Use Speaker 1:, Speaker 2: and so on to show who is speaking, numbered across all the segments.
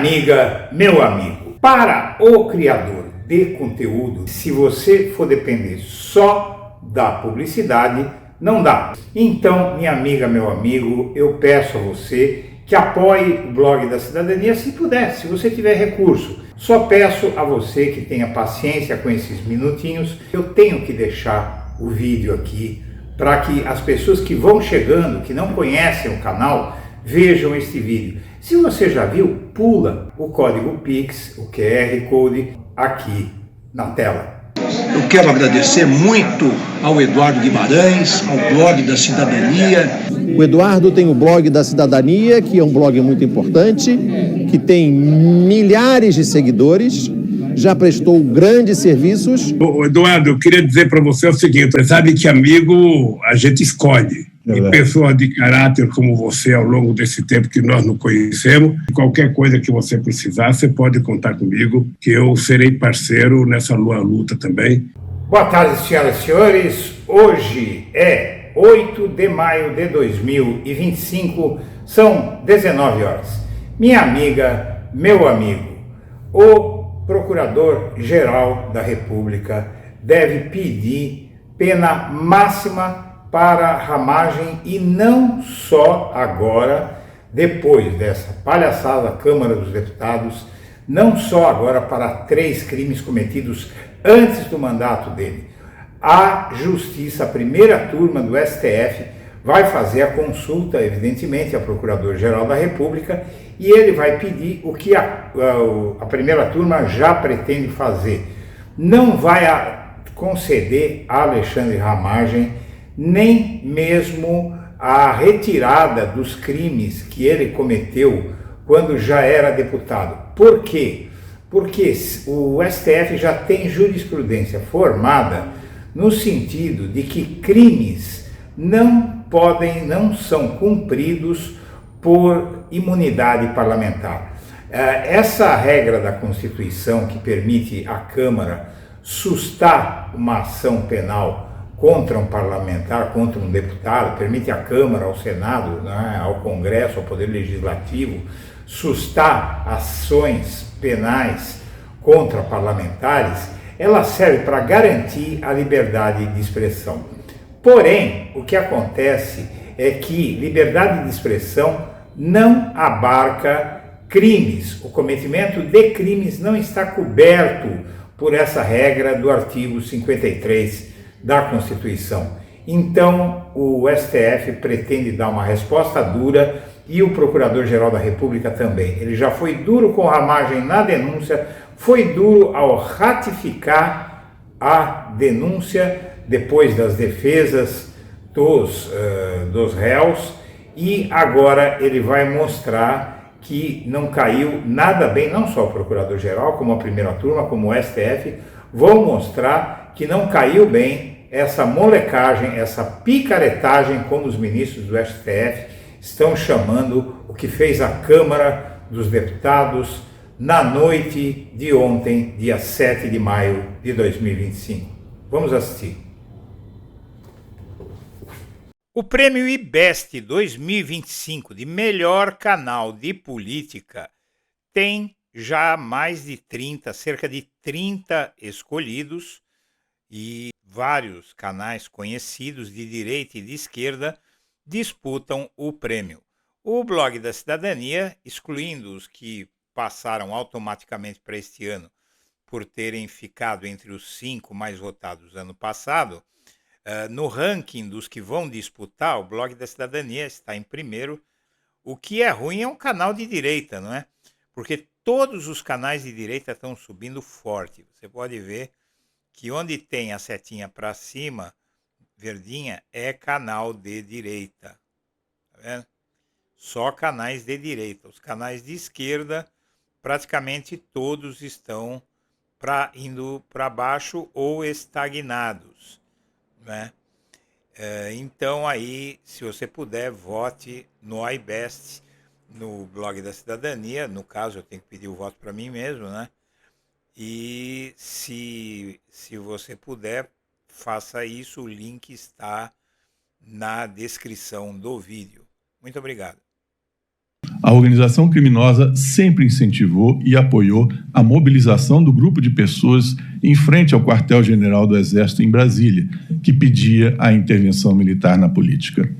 Speaker 1: amiga, meu amigo, para o criador de conteúdo, se você for depender só da publicidade, não dá. Então, minha amiga, meu amigo, eu peço a você que apoie o Blog da Cidadania se puder, se você tiver recurso. Só peço a você que tenha paciência com esses minutinhos. Eu tenho que deixar o vídeo aqui para que as pessoas que vão chegando, que não conhecem o canal, vejam este vídeo. Se você já viu, pula o código Pix, o QR Code, aqui na tela.
Speaker 2: Eu quero agradecer muito ao Eduardo Guimarães, ao Blog da Cidadania.
Speaker 3: O Eduardo tem o Blog da Cidadania, que é um blog muito importante, que tem milhares de seguidores, já prestou grandes serviços.
Speaker 4: Eduardo, eu queria dizer para você o seguinte: você sabe que amigo a gente escolhe. E pessoas de caráter como você, ao longo desse tempo que nós nos conhecemos, qualquer coisa que você precisar, você pode contar comigo, que eu serei parceiro nessa luta também.
Speaker 1: Boa tarde, senhoras e senhores. Hoje é 8 de maio de 2025, são 19 horas. Minha amiga, meu amigo, o Procurador-Geral da República deve pedir pena máxima para Ramagem, e não só agora, depois dessa palhaçada da Câmara dos Deputados, não só agora para 3 crimes cometidos antes do mandato dele. A Justiça, a primeira turma do STF, vai fazer a consulta, evidentemente, ao Procurador-Geral da República, e ele vai pedir o que a primeira turma já pretende fazer. Não vai conceder a Alexandre Ramagem nem mesmo a retirada dos crimes que ele cometeu quando já era deputado. Por quê? Porque o STF já tem jurisprudência formada no sentido de que crimes não são cumpridos por imunidade parlamentar. Essa regra da Constituição que permite à Câmara sustar uma ação penal contra um parlamentar, contra um deputado, permite à Câmara, ao Senado, né, ao Congresso, ao Poder Legislativo, sustar ações penais contra parlamentares, ela serve para garantir a liberdade de expressão. Porém, o que acontece é que liberdade de expressão não abarca crimes. O cometimento de crimes não está coberto por essa regra do artigo 53 da Constituição. Então, o STF pretende dar uma resposta dura, e o Procurador-Geral da República também. Ele já foi duro com Ramagem na denúncia, foi duro ao ratificar a denúncia depois das defesas dos réus, e agora ele vai mostrar que não caiu nada bem, não só o Procurador-Geral, como a primeira turma, como o STF, vão mostrar que não caiu bem essa molecagem, essa picaretagem, como os ministros do STF estão chamando o que fez a Câmara dos Deputados na noite de ontem, dia 7 de maio de 2025. Vamos assistir. O Prêmio IBEST 2025 de melhor canal de política tem já mais de 30, cerca de 30 escolhidos, e vários canais conhecidos de direita e de esquerda disputam o prêmio. O Blog da Cidadania, excluindo os que passaram automaticamente para este ano por terem ficado entre os 5 mais votados ano passado, no ranking dos que vão disputar, o Blog da Cidadania está em primeiro. O que é ruim é um canal de direita, não é? Porque todos os canais de direita estão subindo forte. Você pode ver que onde tem a setinha para cima, verdinha, é canal de direita. Tá vendo? Só canais de direita. Os canais de esquerda, praticamente todos estão indo para baixo ou estagnados, né? Então aí, se você puder, vote no iBest, no Blog da Cidadania. No caso, eu tenho que pedir o voto para mim mesmo, né? E se você puder, faça isso. O link está na descrição do vídeo. Muito obrigado.
Speaker 5: A organização criminosa sempre incentivou e apoiou a mobilização do grupo de pessoas em frente ao quartel-general do Exército em Brasília, que pedia a intervenção militar na política.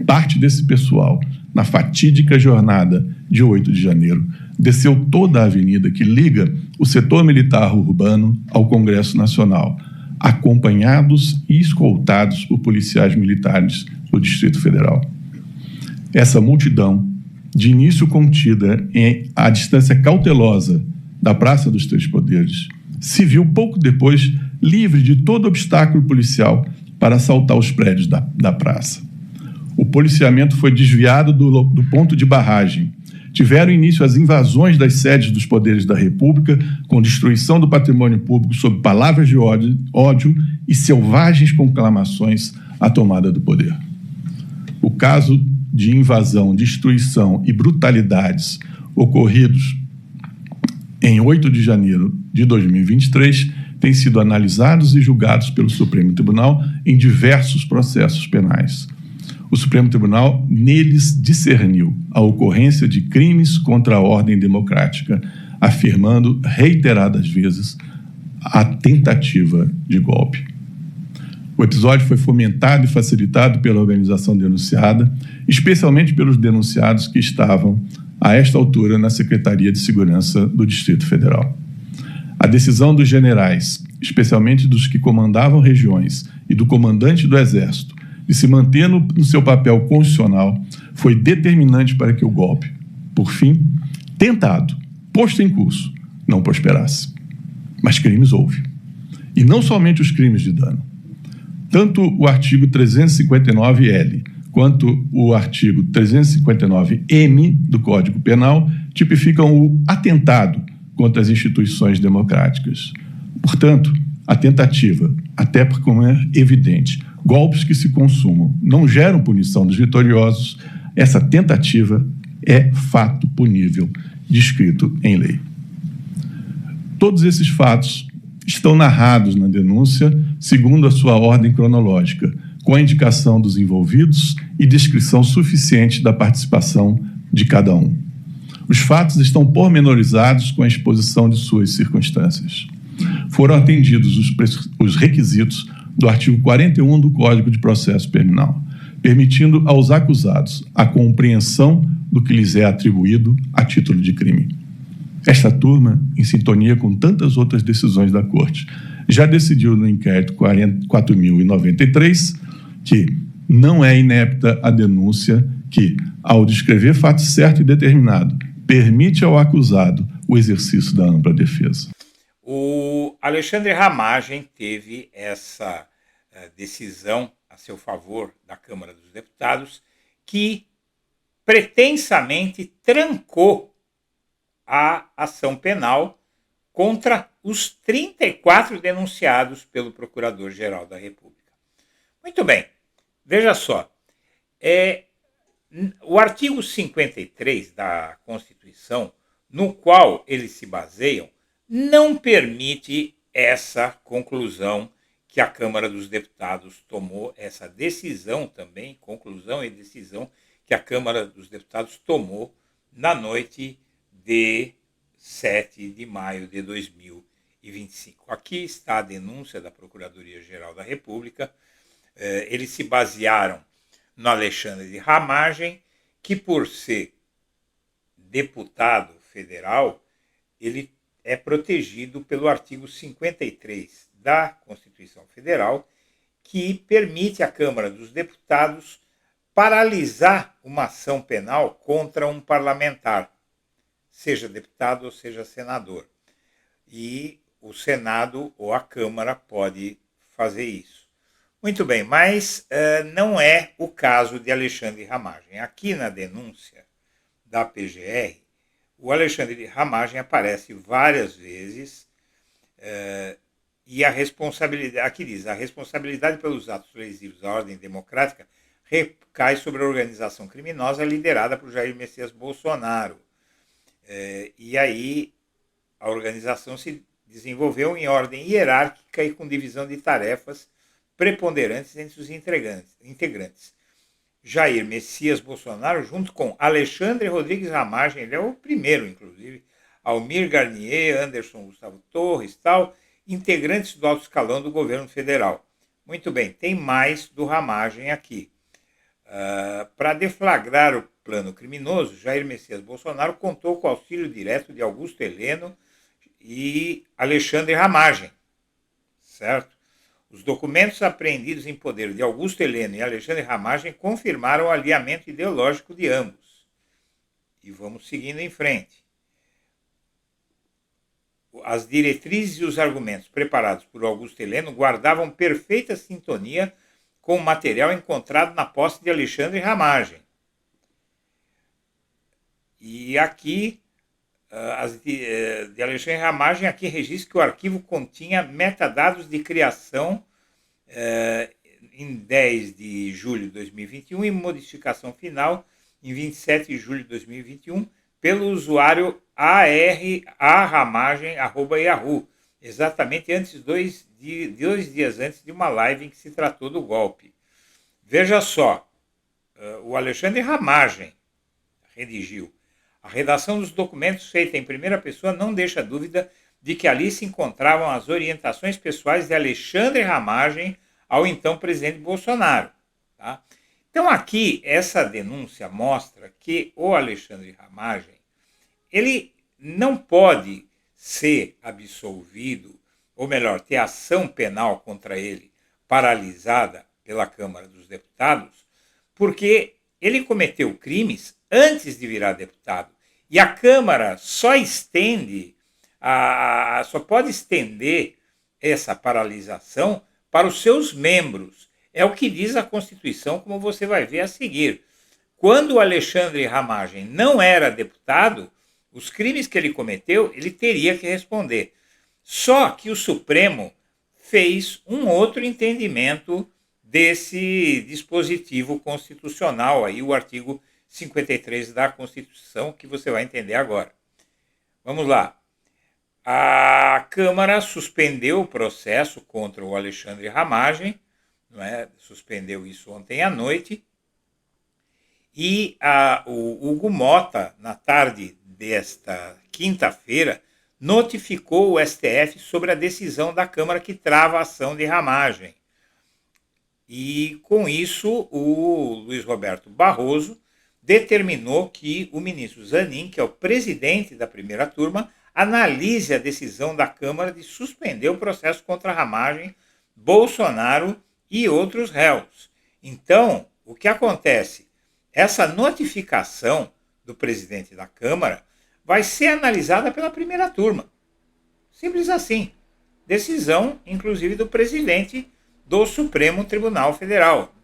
Speaker 5: Parte desse pessoal, na fatídica jornada de 8 de janeiro, desceu toda a avenida que liga o setor militar urbano ao Congresso Nacional, acompanhados e escoltados por policiais militares do Distrito Federal. Essa multidão, de início contida em a distância cautelosa da Praça dos Três Poderes, se viu pouco depois livre de todo obstáculo policial para assaltar os prédios da praça. O policiamento foi desviado do ponto de barragem. Tiveram início as invasões das sedes dos poderes da República, com destruição do patrimônio público sob palavras de ódio e selvagens conclamações à tomada do poder. O caso de invasão, destruição e brutalidades ocorridos em 8 de janeiro de 2023 têm sido analisados e julgados pelo Supremo Tribunal em diversos processos penais. O Supremo Tribunal neles discerniu a ocorrência de crimes contra a ordem democrática, afirmando reiteradas vezes a tentativa de golpe. O episódio foi fomentado e facilitado pela organização denunciada, especialmente pelos denunciados que estavam, a esta altura, na Secretaria de Segurança do Distrito Federal. A decisão dos generais, especialmente dos que comandavam regiões, e do comandante do Exército, de se manter no seu papel constitucional, foi determinante para que o golpe, por fim, tentado, posto em curso, não prosperasse. Mas crimes houve. E não somente os crimes de dano. Tanto o artigo 359-L quanto o artigo 359-M do Código Penal tipificam o atentado contra as instituições democráticas. Portanto, a tentativa, até porque, como é evidente, golpes que se consumam não geram punição dos vitoriosos, essa tentativa é fato punível, descrito em lei. Todos esses fatos estão narrados na denúncia segundo a sua ordem cronológica, com a indicação dos envolvidos e descrição suficiente da participação de cada um. Os fatos estão pormenorizados com a exposição de suas circunstâncias. Foram atendidos os requisitos do artigo 41 do Código de Processo Penal, permitindo aos acusados a compreensão do que lhes é atribuído a título de crime. Esta turma, em sintonia com tantas outras decisões da Corte, já decidiu no inquérito 4.093 que não é inepta a denúncia que, ao descrever fato certo e determinado, permite ao acusado o exercício da ampla defesa.
Speaker 1: O Alexandre Ramagem teve essa decisão a seu favor da Câmara dos Deputados, que pretensamente trancou a ação penal contra os 34 denunciados pelo Procurador-Geral da República. Muito bem, veja só, o artigo 53 da Constituição, no qual eles se baseiam, não permite essa conclusão que a Câmara dos Deputados tomou, essa decisão também, conclusão e decisão que a Câmara dos Deputados tomou na noite de 7 de maio de 2025. Aqui está a denúncia da Procuradoria-Geral da República. Eles se basearam no Alexandre de Ramagem, que, por ser deputado federal, ele é protegido pelo artigo 53 da Constituição Federal, que permite à Câmara dos Deputados paralisar uma ação penal contra um parlamentar, seja deputado ou seja senador. E o Senado ou a Câmara pode fazer isso. Muito bem, mas não é o caso de Alexandre Ramagem. Aqui na denúncia da PGR, o Alexandre Ramagem aparece várias vezes e a responsabilidade, aqui diz, a responsabilidade pelos atos lesivos da ordem democrática recai sobre a organização criminosa liderada por Jair Messias Bolsonaro. E aí a organização se desenvolveu em ordem hierárquica e com divisão de tarefas preponderantes entre os integrantes. Jair Messias Bolsonaro, junto com Alexandre Rodrigues Ramagem, ele é o primeiro, inclusive, Almir Garnier, Anderson Gustavo Torres, tal, integrantes do alto escalão do governo federal. Muito bem, tem mais do Ramagem aqui. Para deflagrar o plano criminoso, Jair Messias Bolsonaro contou com o auxílio direto de Augusto Heleno e Alexandre Ramagem, certo? Os documentos apreendidos em poder de Augusto Heleno e Alexandre Ramagem confirmaram o alinhamento ideológico de ambos. E vamos seguindo em frente. As diretrizes e os argumentos preparados por Augusto Heleno guardavam perfeita sintonia com o material encontrado na posse de Alexandre Ramagem. E aqui, de Alexandre Ramagem, aqui registra que o arquivo continha metadados de criação em 10 de julho de 2021 e modificação final em 27 de julho de 2021 pelo usuário arramagem@yahoo, exatamente dois dias antes de uma live em que se tratou do golpe. Veja só, o Alexandre Ramagem redigiu. A redação dos documentos feita em primeira pessoa não deixa dúvida de que ali se encontravam as orientações pessoais de Alexandre Ramagem ao então presidente Bolsonaro. Tá? Então aqui, essa denúncia mostra que o Alexandre Ramagem, ele não pode ser absolvido, ou melhor, ter ação penal contra ele paralisada pela Câmara dos Deputados, porque ele cometeu crimes antes de virar deputado. E a Câmara só pode estender essa paralisação para os seus membros. É o que diz a Constituição, como você vai ver a seguir. Quando o Alexandre Ramagem não era deputado, os crimes que ele cometeu, ele teria que responder. Só que o Supremo fez um outro entendimento desse dispositivo constitucional, aí o artigo 53 da Constituição, que você vai entender agora. Vamos lá. A Câmara suspendeu o processo contra o Alexandre Ramagem, não é? Suspendeu isso ontem à noite, e o Hugo Mota, na tarde desta quinta-feira, notificou o STF sobre a decisão da Câmara que trava a ação de Ramagem. E, com isso, o Luiz Roberto Barroso determinou que o ministro Zanin, que é o presidente da primeira turma, analise a decisão da Câmara de suspender o processo contra Ramagem, Bolsonaro e outros réus. Então, o que acontece? Essa notificação do presidente da Câmara vai ser analisada pela primeira turma. Simples assim. Decisão, inclusive, do presidente do Supremo Tribunal Federal,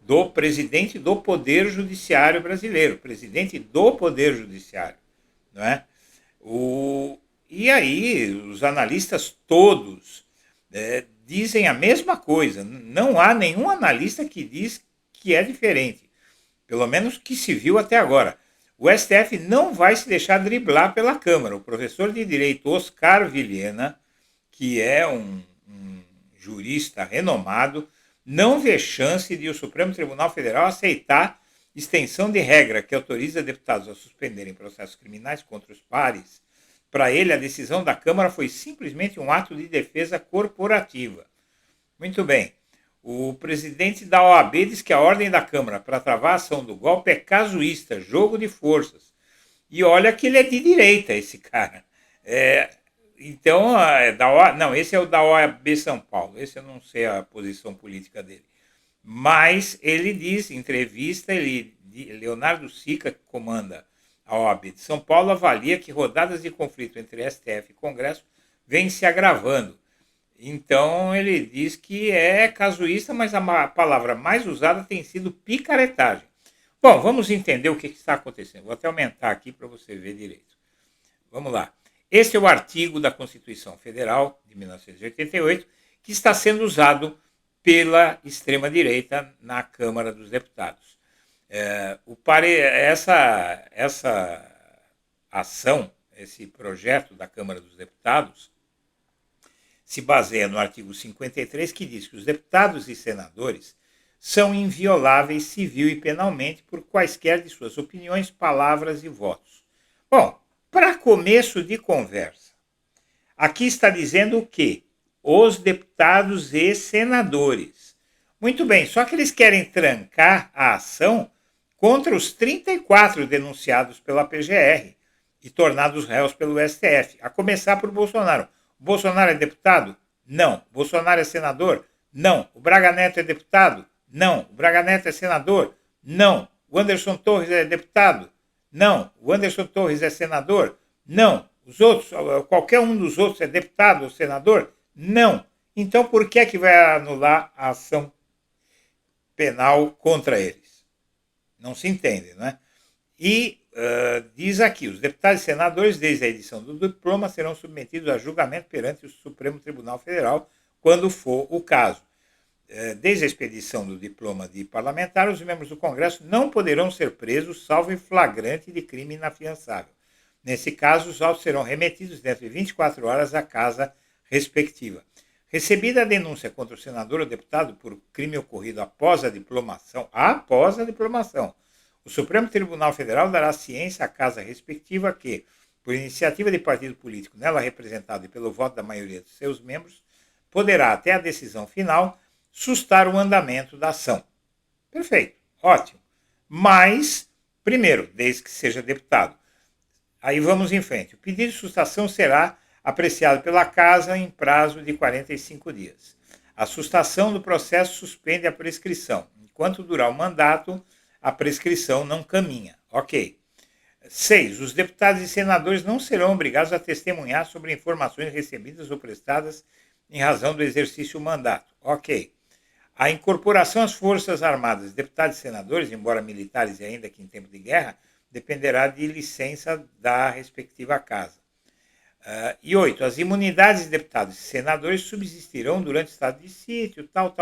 Speaker 1: do presidente do Poder Judiciário brasileiro, presidente do Poder Judiciário, não é? E aí, os analistas todos dizem a mesma coisa. Não há nenhum analista que diz que é diferente, pelo menos que se viu até agora. O STF não vai se deixar driblar pela Câmara. O professor de Direito Oscar Vilhena, que é um jurista renomado, não vê chance de o Supremo Tribunal Federal aceitar extensão de regra que autoriza deputados a suspenderem processos criminais contra os pares. Para ele, a decisão da Câmara foi simplesmente um ato de defesa corporativa. Muito bem. O presidente da OAB diz que a ordem da Câmara para travar a ação do golpe é casuísta, jogo de forças. E olha que ele é de direita, esse cara. Então, esse é o da OAB São Paulo. Esse eu não sei a posição política dele. Mas ele diz, em entrevista, Leonardo Sica, que comanda a OAB de São Paulo, avalia que rodadas de conflito entre STF e Congresso vêm se agravando. Então, ele diz que é casuísta, mas a palavra mais usada tem sido picaretagem. Bom, vamos entender o que está acontecendo. Vou até aumentar aqui para você ver direito. Vamos lá. Esse é o artigo da Constituição Federal de 1988, que está sendo usado pela extrema-direita na Câmara dos Deputados. Essa ação, esse projeto da Câmara dos Deputados, se baseia no artigo 53, que diz que os deputados e senadores são invioláveis civil e penalmente por quaisquer de suas opiniões, palavras e votos. Bom, para começo de conversa, aqui está dizendo o quê? Os deputados e senadores. Muito bem, só que eles querem trancar a ação contra os 34 denunciados pela PGR e tornados réus pelo STF, a começar por Bolsonaro. O Bolsonaro é deputado? Não. O Bolsonaro é senador? Não. O Braga Neto é deputado? Não. O Braga Neto é senador? Não. O Anderson Torres é deputado? Não. O Anderson Torres é senador? Não. Os outros, qualquer um dos outros é deputado ou senador? Não. Então por que é que vai anular a ação penal contra eles? Não se entende, não é? E diz aqui, os deputados e senadores, desde a edição do diploma, serão submetidos a julgamento perante o Supremo Tribunal Federal, quando for o caso. Desde a expedição do diploma de parlamentar, os membros do Congresso não poderão ser presos, salvo em flagrante de crime inafiançável. Nesse caso, os autos serão remetidos dentro de 24 horas à casa respectiva. Recebida a denúncia contra o senador ou deputado por crime ocorrido após a diplomação, o Supremo Tribunal Federal dará ciência à casa respectiva que, por iniciativa de partido político nela representado e pelo voto da maioria de seus membros, poderá, até a decisão final, sustar o andamento da ação. Perfeito, ótimo. Mas, primeiro, desde que seja deputado. Aí vamos em frente. O pedido de sustação será apreciado pela casa em prazo de 45 dias. A sustação do processo suspende a prescrição. Enquanto durar o mandato, a prescrição não caminha. Ok. 6. Os deputados e senadores não serão obrigados a testemunhar sobre informações recebidas ou prestadas em razão do exercício do mandato. Ok. A incorporação às Forças Armadas de deputados e senadores, embora militares e ainda que em tempo de guerra, dependerá de licença da respectiva casa. E 8. As imunidades de deputados e senadores subsistirão durante o estado de sítio, tal.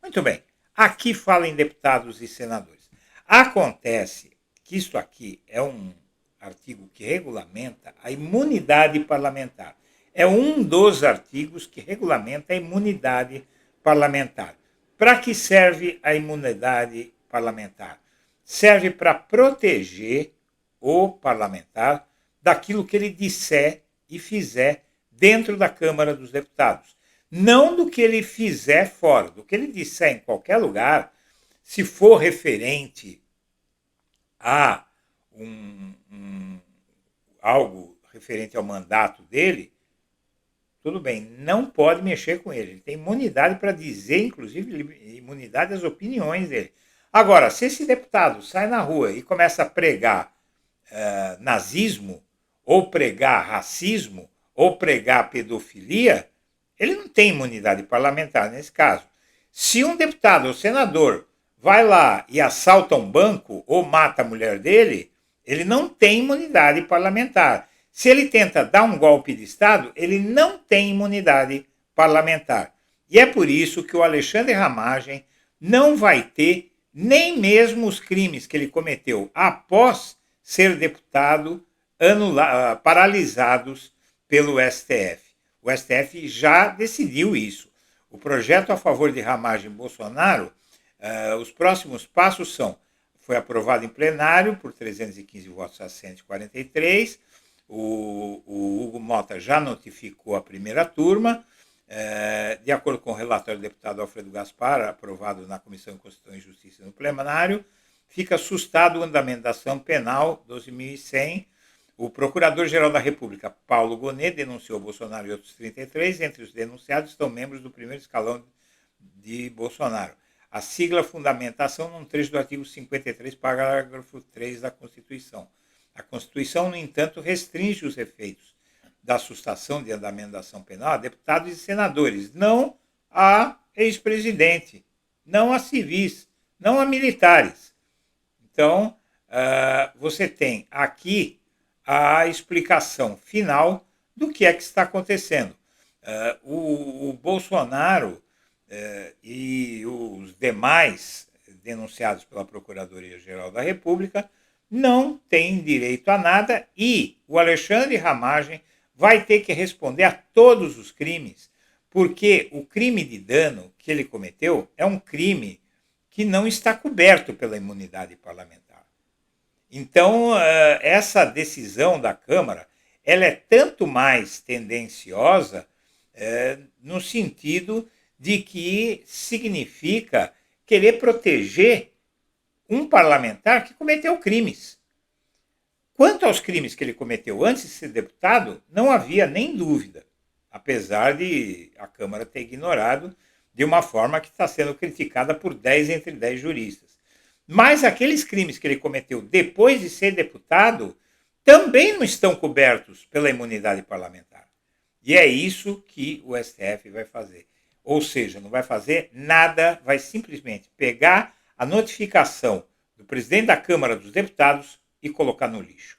Speaker 1: Muito bem. Aqui fala em deputados e senadores. Acontece que isto aqui é um artigo que regulamenta a imunidade parlamentar. É um dos artigos que regulamenta a imunidade parlamentar. Para que serve a imunidade parlamentar? Serve para proteger o parlamentar daquilo que ele disser e fizer dentro da Câmara dos Deputados. Não do que ele fizer fora, do que ele disser em qualquer lugar, se for referente a algo referente ao mandato dele, tudo bem, não pode mexer com ele. Ele tem imunidade para dizer, inclusive, imunidade às opiniões dele. Agora, se esse deputado sai na rua e começa a pregar nazismo, ou pregar racismo, ou pregar pedofilia, ele não tem imunidade parlamentar nesse caso. Se um deputado ou senador vai lá e assalta um banco ou mata a mulher dele, ele não tem imunidade parlamentar. Se ele tenta dar um golpe de Estado, ele não tem imunidade parlamentar. E é por isso que o Alexandre Ramagem não vai ter nem mesmo os crimes que ele cometeu após ser deputado paralisados pelo STF. O STF já decidiu isso. O projeto a favor de Ramagem e Bolsonaro, os próximos passos foi aprovado em plenário por 315 votos a 143, o Hugo Mota já notificou a primeira turma, de acordo com o relatório do deputado Alfredo Gaspar, aprovado na Comissão de Constituição e Justiça no plenário, fica sustado o andamento da ação penal 12.100. O Procurador-Geral da República, Paulo Gonet, denunciou Bolsonaro e outros 33. Entre os denunciados estão membros do primeiro escalão de Bolsonaro. A sigla fundamenta a ação num trecho do artigo 53, parágrafo 3 da Constituição. A Constituição, no entanto, restringe os efeitos da sustação de andamento da ação penal a deputados e senadores, não a ex-presidente, não a civis, não a militares. Então, você tem aqui a explicação final do que é que está acontecendo. O Bolsonaro e os demais denunciados pela Procuradoria-Geral da República não têm direito a nada e o Alexandre Ramagem vai ter que responder a todos os crimes, porque o crime de dano que ele cometeu é um crime que não está coberto pela imunidade parlamentar. Então, essa decisão da Câmara, ela é tanto mais tendenciosa no sentido de que significa querer proteger um parlamentar que cometeu crimes. Quanto aos crimes que ele cometeu antes de ser deputado, não havia nem dúvida, apesar de a Câmara ter ignorado de uma forma que está sendo criticada por 10 entre 10 juristas. Mas aqueles crimes que ele cometeu depois de ser deputado também não estão cobertos pela imunidade parlamentar. E é isso que o STF vai fazer. Ou seja, não vai fazer nada, vai simplesmente pegar a notificação do presidente da Câmara dos Deputados e colocar no lixo.